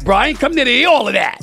Brian, come to hear all of that.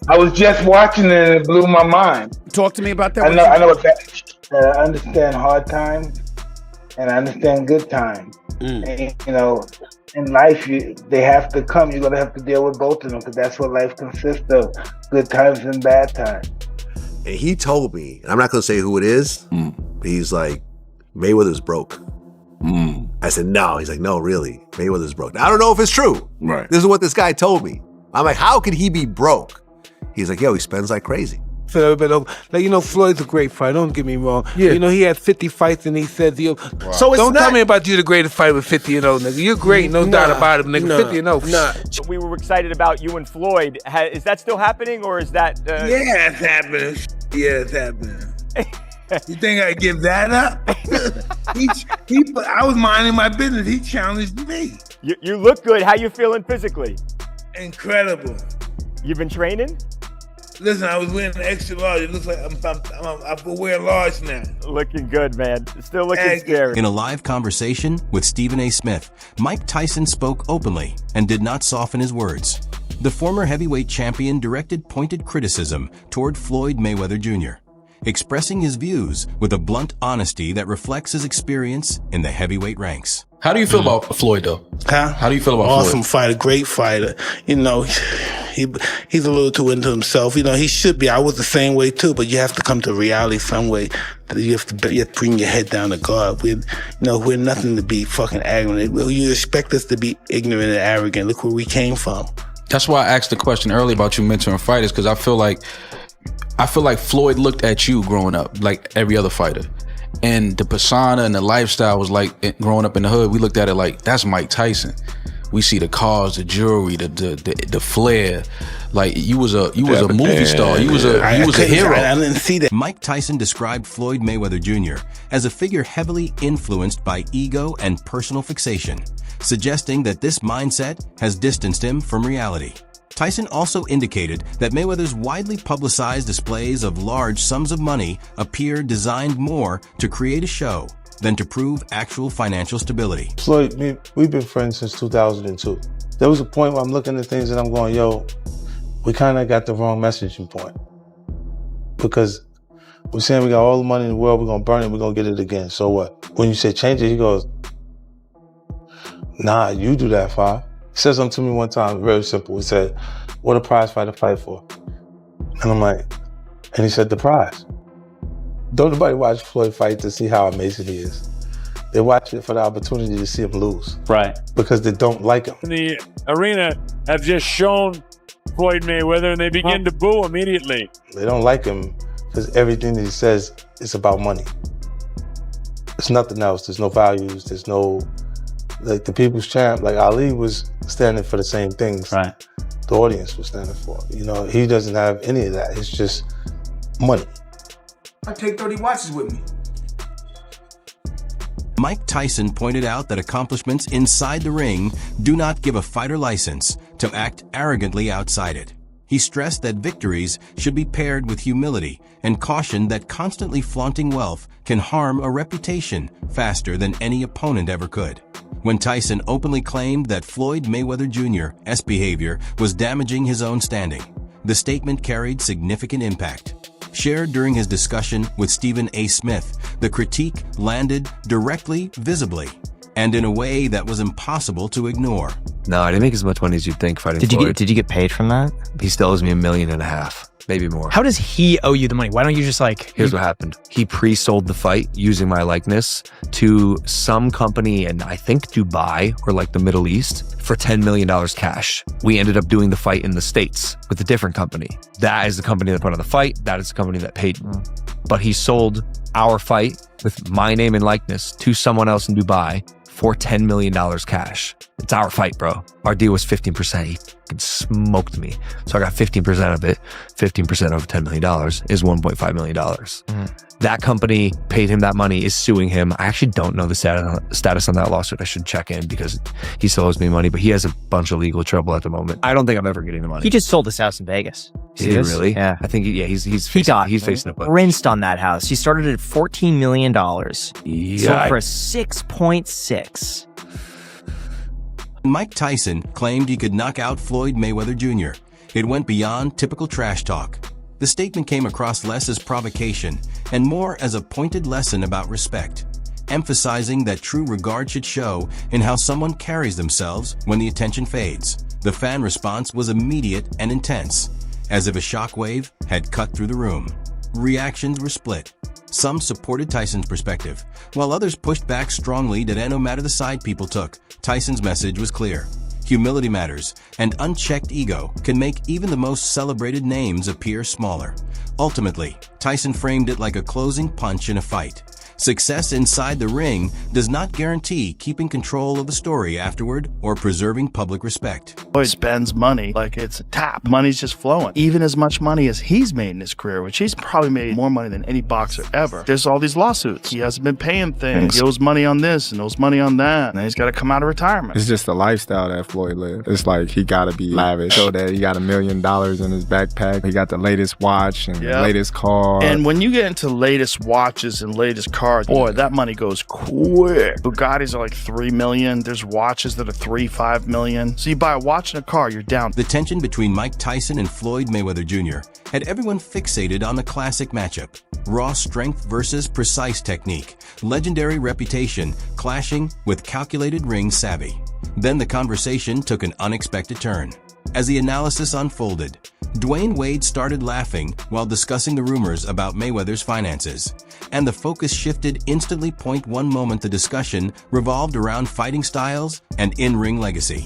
I was just watching it and it blew my mind. Talk to me about that. I know what that. I understand hard times and I understand good times. And, you know, in life, they have to come. You're gonna have to deal with both of them because that's what life consists of: good times and bad times. And he told me, and I'm not gonna say who it is, but he's like, Mayweather's broke. I said, no. He's like, no, really, Mayweather's broke. Now, I don't know if it's true. Right. This is what this guy told me. I'm like, how could he be broke? He's like, yo, he spends like crazy. Like, you know, Floyd's a great fighter. Don't get me wrong. Yeah. You know, he had 50 fights and he said, yo, so don't tell me about you the greatest fighter with 50 and 0, nigga. You're great, no doubt about it, nigga. 50 and 0. Nah. We were excited about you and Floyd. Is that still happening or is that? Yeah, it's happening. Yeah, it's happening. You think I give that up? I was minding my business. He challenged me. You look good. How you feeling physically? Incredible. You've been training? Listen, I was wearing an extra large. It looks like I'm wearing large now. Looking good, man. Still looking scary. In a live conversation with Stephen A. Smith, Mike Tyson spoke openly and did not soften his words. The former heavyweight champion directed pointed criticism toward Floyd Mayweather Jr., expressing his views with a blunt honesty that reflects his experience in the heavyweight ranks. How do you feel about Floyd, though? Huh? How do you feel about Floyd? Awesome fighter, great fighter. You know, he's a little too into himself. You know, he should be. I was the same way too, but you have to come to reality some way. You have to bring your head down to God. We're nothing to be fucking arrogant. You expect us to be ignorant and arrogant. Look where we came from. That's why I asked the question earlier about you mentoring fighters, because I feel like Floyd looked at you growing up like every other fighter. And the persona and the lifestyle was like, growing up in the hood, we looked at it like, that's Mike Tyson. We see the cars, the jewelry, the flair. Like you was a movie star. You was a hero. I didn't see that. Mike Tyson described Floyd Mayweather Jr. as a figure heavily influenced by ego and personal fixation, suggesting that this mindset has distanced him from reality. Tyson also indicated that Mayweather's widely publicized displays of large sums of money appear designed more to create a show than to prove actual financial stability. Floyd, we've been friends since 2002. There was a point where I'm looking at things and I'm going, yo, we kind of got the wrong messaging point. Because we're saying we got all the money in the world, we're going to burn it, we're going to get it again. So what? When you say change it, he goes, nah, you do that, Fi. He said something to me one time, very simple. He said, what a prize fighter fight for? And I'm like, and he said, the prize. Don't nobody watch Floyd fight to see how amazing he is. They watch it for the opportunity to see him lose. Right. Because they don't like him. The arena have just shown Floyd Mayweather and they begin to boo immediately. They don't like him because everything that he says is about money. There's nothing else. There's no values. There's no, like the people's champ, like Ali was standing for the same things. Right. The audience was standing for. You know, he doesn't have any of that. It's just money. I take 30 watches with me. Mike Tyson pointed out that accomplishments inside the ring do not give a fighter license to act arrogantly outside it. He stressed that victories should be paired with humility and cautioned that constantly flaunting wealth can harm a reputation faster than any opponent ever could. When Tyson openly claimed that Floyd Mayweather Jr.'s behavior was damaging his own standing, the statement carried significant impact. Shared during his discussion with Stephen A. Smith, the critique landed directly, visibly, and in a way that was impossible to ignore. No, I didn't make as much money as you'd think fighting Floyd. Did you get paid from that? He still owes me $1.5 million, maybe more. How does he owe you the money? Why don't you just like... Here's what happened. He pre-sold the fight using my likeness to some company in, I think, Dubai or like the Middle East for $10 million cash. We ended up doing the fight in the States with a different company. That is the company that put on the fight. That is the company that paid me. But he sold our fight with my name and likeness to someone else in Dubai for $10 million cash. It's our fight, bro. Our deal was 15%. He fucking smoked me. So I got 15% of it. 15% of $10 million is $1.5 million. That company paid him that money, is suing him. I actually don't know the status on that lawsuit. I should check in because he still owes me money, but he has a bunch of legal trouble at the moment. I don't think I'm ever getting the money. He just sold his house in Vegas. Did he really? Yeah. I think, he's facing a bunch. Rinsed on that house. He started at $14 million. Yeah. Sold for 6.6. Mike Tyson claimed he could knock out Floyd Mayweather Jr. It went beyond typical trash talk. The statement came across less as provocation and more as a pointed lesson about respect, emphasizing that true regard should show in how someone carries themselves when the attention fades. The fan response was immediate and intense, as if a shockwave had cut through the room. Reactions were split. Some supported Tyson's perspective, while others pushed back strongly that no matter the side people took, Tyson's message was clear. Humility matters, and unchecked ego can make even the most celebrated names appear smaller. Ultimately, Tyson framed it like a closing punch in a fight. Success inside the ring does not guarantee keeping control of the story afterward or preserving public respect. Floyd spends money like it's a tap. Money's just flowing. Even as much money as he's made in his career, which he's probably made more money than any boxer ever. There's all these lawsuits. He hasn't been paying things. He owes money on this and owes money on that. And then he's got to come out of retirement. It's just the lifestyle that Floyd lives. It's like he got to be lavish. So that he got $1 million in his backpack. He got the latest watch and the latest car. And when you get into latest watches and latest cars, boy, that money goes quick. Bugattis are like $3 million. There's watches that are $3-5 million. So you buy a watch and a car, you're down. The tension between Mike Tyson and Floyd Mayweather Jr. had everyone fixated on the classic matchup. Raw strength versus precise technique. Legendary reputation clashing with calculated ring savvy. Then the conversation took an unexpected turn. As the analysis unfolded, Dwayne Wade started laughing while discussing the rumors about Mayweather's finances, and the focus shifted instantly. One moment the discussion revolved around fighting styles and in-ring legacy.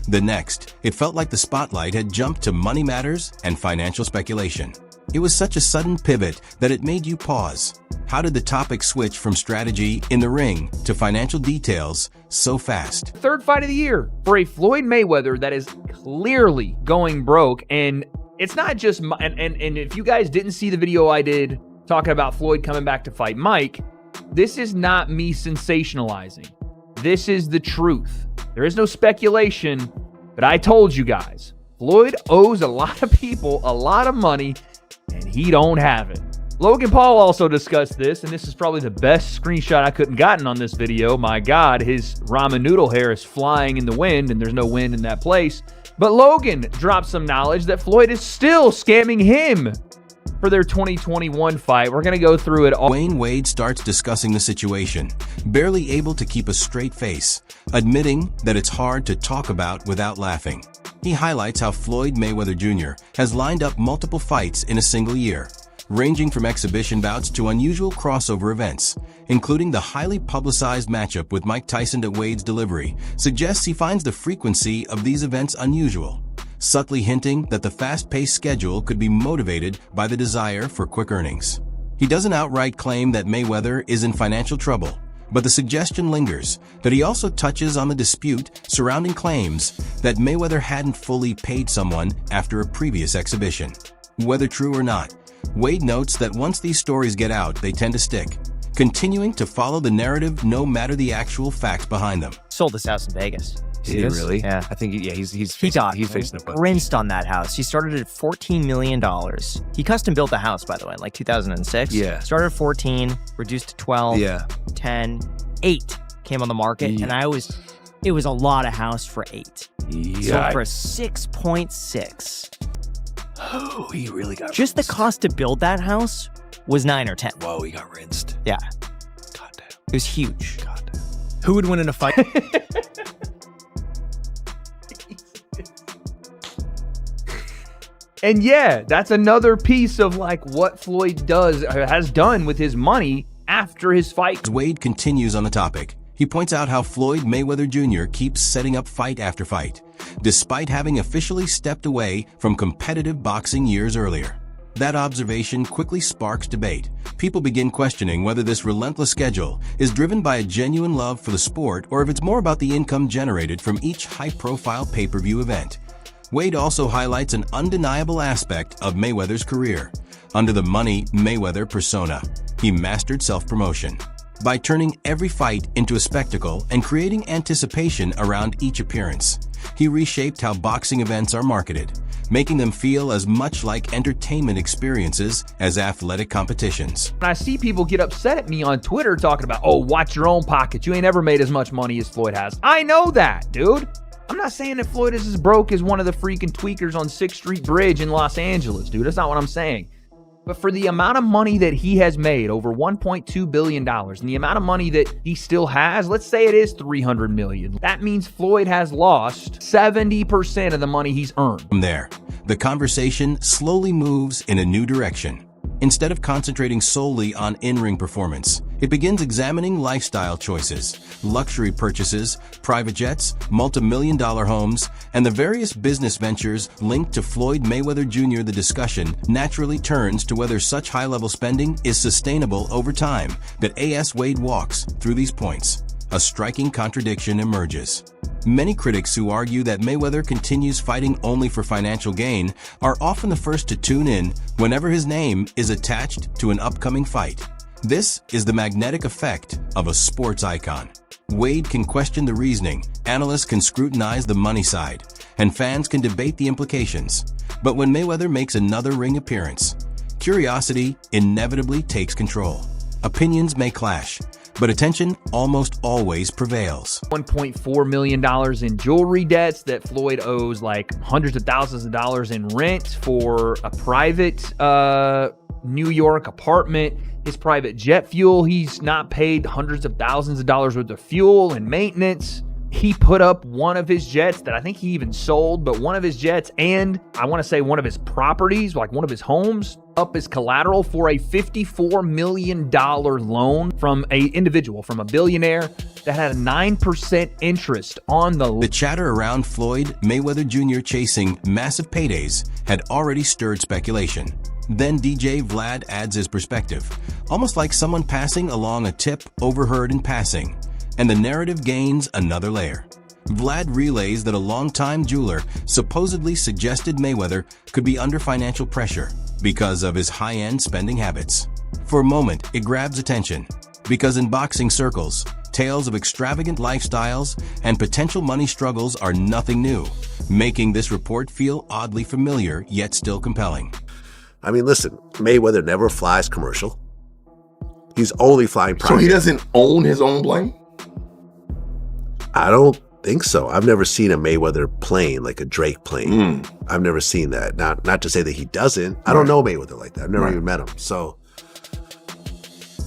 The next, it felt like the spotlight had jumped to money matters and financial speculation. It was such a sudden pivot that it made you pause. How did the topic switch from strategy in the ring to financial details so fast? Third fight of the year for a Floyd Mayweather that is clearly going broke. And it's not just, and if you guys didn't see the video I did talking about Floyd coming back to fight Mike, this is not me sensationalizing. This is the truth. There is no speculation, but I told you guys, Floyd owes a lot of people a lot of money, and he don't have it. Logan Paul also discussed this, and this is probably the best screenshot I couldn't gotten on this video. My God, his ramen noodle hair is flying in the wind, and there's no wind in that place. But Logan dropped some knowledge that Floyd is still scamming him for their 2021 fight. We're going to go through it all. Dwayne Wade starts discussing the situation, barely able to keep a straight face, admitting that it's hard to talk about without laughing. He highlights how Floyd Mayweather Jr. has lined up multiple fights in a single year, ranging from exhibition bouts to unusual crossover events, including the highly publicized matchup with Mike Tyson. At Wade's delivery suggests he finds the frequency of these events unusual, subtly hinting that the fast-paced schedule could be motivated by the desire for quick earnings. He doesn't outright claim that Mayweather is in financial trouble, but the suggestion lingers that he also touches on the dispute surrounding claims that Mayweather hadn't fully paid someone after a previous exhibition. Whether true or not, Wade notes that once these stories get out, they tend to stick, continuing to follow the narrative no matter the actual facts behind them. Sold this house in Vegas. Did he really? Yeah. I think, he's He facing a bunch. rinsed on that house. He started at $14 million. He custom built the house, by the way, in like 2006. Yeah. Started at 14, reduced to 12, 10, 8 came on the market, and it was a lot of house for 8. Yeah. So for 6.6. Oh, he really got Just the cost to build that house was 9 or 10. Whoa, he got rinsed. Yeah. Goddamn. It was huge. Goddamn. Who would win in a fight? And yeah, that's another piece of like what Floyd has done with his money after his fight. Wade continues on the topic. He points out how Floyd Mayweather Jr. keeps setting up fight after fight, despite having officially stepped away from competitive boxing years earlier. That observation quickly sparks debate. People begin questioning whether this relentless schedule is driven by a genuine love for the sport or if it's more about the income generated from each high-profile pay-per-view event. Wade also highlights an undeniable aspect of Mayweather's career. Under the money Mayweather persona, he mastered self-promotion. By turning every fight into a spectacle and creating anticipation around each appearance, he reshaped how boxing events are marketed, making them feel as much like entertainment experiences as athletic competitions. I see people get upset at me on Twitter talking about, oh, watch your own pocket. You ain't ever made as much money as Floyd has. I know that, dude. I'm not saying that Floyd is as broke as one of the freaking tweakers on 6th Street Bridge in Los Angeles, dude. That's not what I'm saying. But for the amount of money that he has made, over $1.2 billion, and the amount of money that he still has, let's say it is $300 million. That means Floyd has lost 70% of the money he's earned. From there, the conversation slowly moves in a new direction. Instead of concentrating solely on in-ring performance, it begins examining lifestyle choices, luxury purchases, private jets, multi-million-dollar homes, and the various business ventures linked to Floyd Mayweather Jr. The discussion naturally turns to whether such high-level spending is sustainable over time. That A.S. Wade walks through these points. A striking contradiction emerges. Many critics who argue that Mayweather continues fighting only for financial gain are often the first to tune in whenever his name is attached to an upcoming fight. This is the magnetic effect of a sports icon. Wade can question the reasoning, analysts can scrutinize the money side, and fans can debate the implications. But when Mayweather makes another ring appearance, curiosity inevitably takes control. Opinions may clash, but attention almost always prevails. $1.4 million in jewelry debts that Floyd owes like hundreds of thousands of dollars in rent for a private New York apartment. His private jet fuel, he's not paid hundreds of thousands of dollars worth of fuel and maintenance. He put up one of his jets that I think he even sold, but one of his jets and I want to say one of his properties, like one of his homes, up as collateral for a $54 million loan from an individual, from a billionaire that had a 9% interest on The chatter around Floyd Mayweather Jr. chasing massive paydays had already stirred speculation. Then DJ Vlad adds his perspective, almost like someone passing along a tip overheard in passing. And the narrative gains another layer. Vlad relays that a longtime jeweler supposedly suggested Mayweather could be under financial pressure because of his high-end spending habits. For a moment, it grabs attention, because in boxing circles, tales of extravagant lifestyles and potential money struggles are nothing new, making this report feel oddly familiar yet still compelling. I mean, listen, Mayweather never flies commercial. He's only flying private. So he doesn't own his own plane? I don't think so. I've never seen a Mayweather plane, like a Drake plane. I've never seen that. Not to say that he doesn't. I don't know Mayweather like that. I've never even met him. So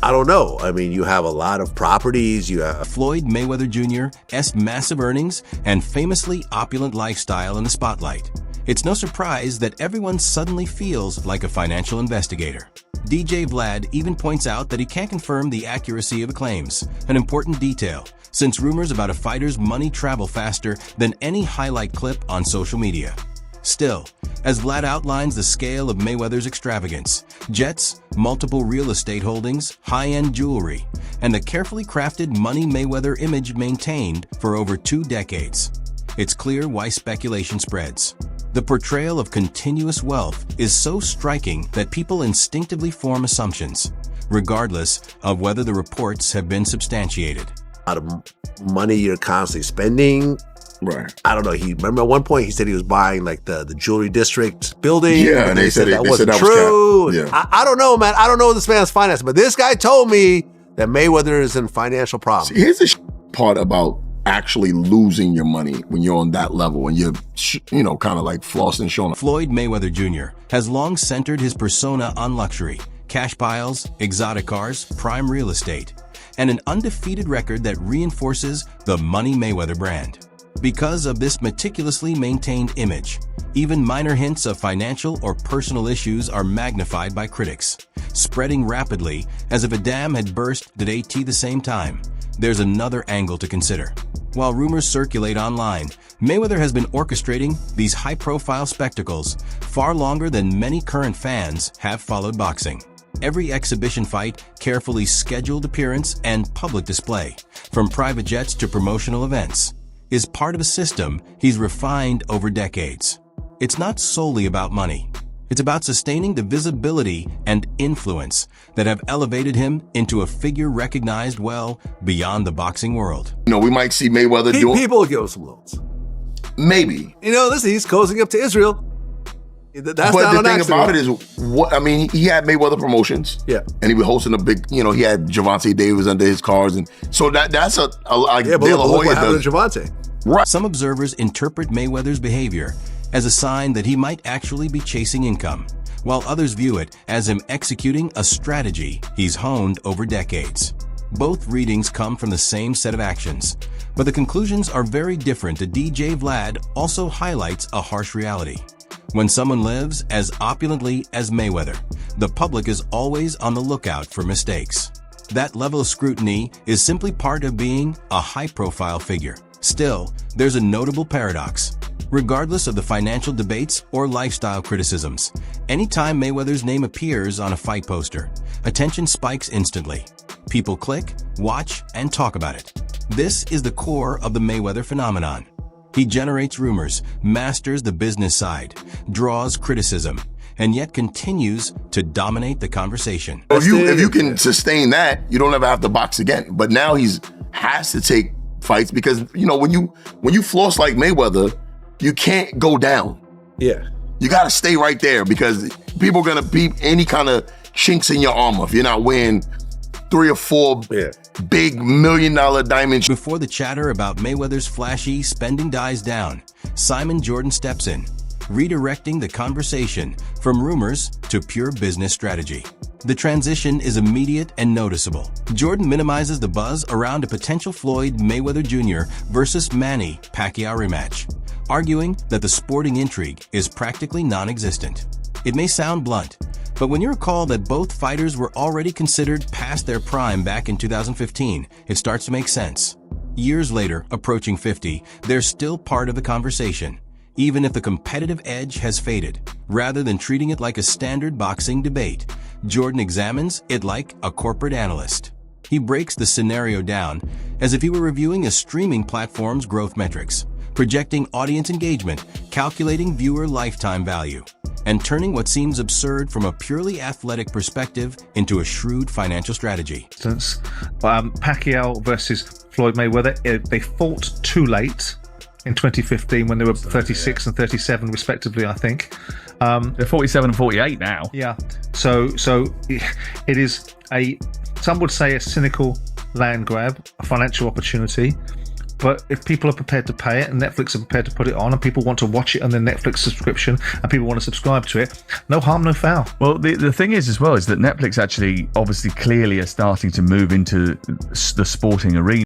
I don't know. I mean, you have a lot of properties. You have Floyd Mayweather Jr.'s massive earnings and famously opulent lifestyle in the spotlight. It's no surprise that everyone suddenly feels like a financial investigator. DJ Vlad even points out that he can't confirm the accuracy of the claims, an important detail, since rumors about a fighter's money travel faster than any highlight clip on social media. Still, as Vlad outlines the scale of Mayweather's extravagance, jets, multiple real estate holdings, high-end jewelry, and the carefully crafted Money Mayweather image maintained for over 2 decades, it's clear why speculation spreads. The portrayal of continuous wealth is so striking that people instinctively form assumptions, regardless of whether the reports have been substantiated. A lot of money you're constantly spending. Right. I don't know. Remember at one point he said he was buying like the jewelry district building. Yeah, and they said that wasn't true. Yeah. I don't know, man. I don't know this man's finance, but this guy told me that Mayweather is in financial problems. See, here's the part about actually losing your money when you're on that level and you're, kind of like flossing, showing. Floyd Mayweather Jr. has long centered his persona on luxury, cash piles, exotic cars, prime real estate, and an undefeated record that reinforces the Money Mayweather brand. Because of this meticulously maintained image, even minor hints of financial or personal issues are magnified by critics, spreading rapidly as if a dam had burst at the same time. There's another angle to consider. While rumors circulate online, Mayweather has been orchestrating these high-profile spectacles far longer than many current fans have followed boxing. Every exhibition fight, carefully scheduled appearance, and public display, from private jets to promotional events, is part of a system he's refined over decades. It's not solely about money. It's about sustaining the visibility and influence that have elevated him into a figure recognized well beyond the boxing world. We might see Mayweather doing. People will give him some loans. Maybe. Listen, he's cozying up to Israel. That's but not the an thing accident. about it is, he had Mayweather Promotions. Yeah. And he was hosting a big, he had Javante Davis under his cars. And so that's a yeah, but look what happened to Javante. Right. Some observers interpret Mayweather's behavior as a sign that he might actually be chasing income, while others view it as him executing a strategy he's honed over decades. Both readings come from the same set of actions, but the conclusions are very different. The DJ Vlad also highlights a harsh reality. When someone lives as opulently as Mayweather, the public is always on the lookout for mistakes. That level of scrutiny is simply part of being a high-profile figure. Still, there's a notable paradox. Regardless of the financial debates or lifestyle criticisms, anytime Mayweather's name appears on a fight poster, attention spikes instantly. People click, watch, and talk about it. This is the core of the Mayweather phenomenon. He generates rumors, masters the business side, draws criticism, and yet continues to dominate the conversation. If you can sustain that, you don't ever have to box again. But now he's has to take fights because, you know, when you floss like Mayweather, you can't go down. Yeah. You got to stay right there because people are going to beat any kind of chinks in your armor if you're not wearing 3 or 4 big $1 million diamond. Before the chatter about Mayweather's flashy spending dies down, Simon Jordan steps in, redirecting the conversation from rumors to pure business strategy. The transition is immediate and noticeable. Jordan minimizes the buzz around a potential Floyd Mayweather Jr. versus Manny Pacquiao rematch, arguing that the sporting intrigue is practically non-existent. It may sound blunt, but when you recall that both fighters were already considered past their prime back in 2015, it starts to make sense. Years later, approaching 50, they're still part of the conversation, even if the competitive edge has faded. Rather than treating it like a standard boxing debate, Jordan examines it like a corporate analyst. He breaks the scenario down as if he were reviewing a streaming platform's growth metrics, projecting audience engagement, calculating viewer lifetime value, and turning what seems absurd from a purely athletic perspective into a shrewd financial strategy. Pacquiao versus Floyd Mayweather, they fought too late in 2015 when they were 36 and 37 respectively, I think. They're 47 and 48 now. Yeah. So it is some would say a cynical land grab, a financial opportunity. But if people are prepared to pay it and Netflix are prepared to put it on and people want to watch it on their Netflix subscription and people want to subscribe to it, no harm, no foul. Well, the thing is as well is that Netflix actually obviously clearly are starting to move into the sporting arena.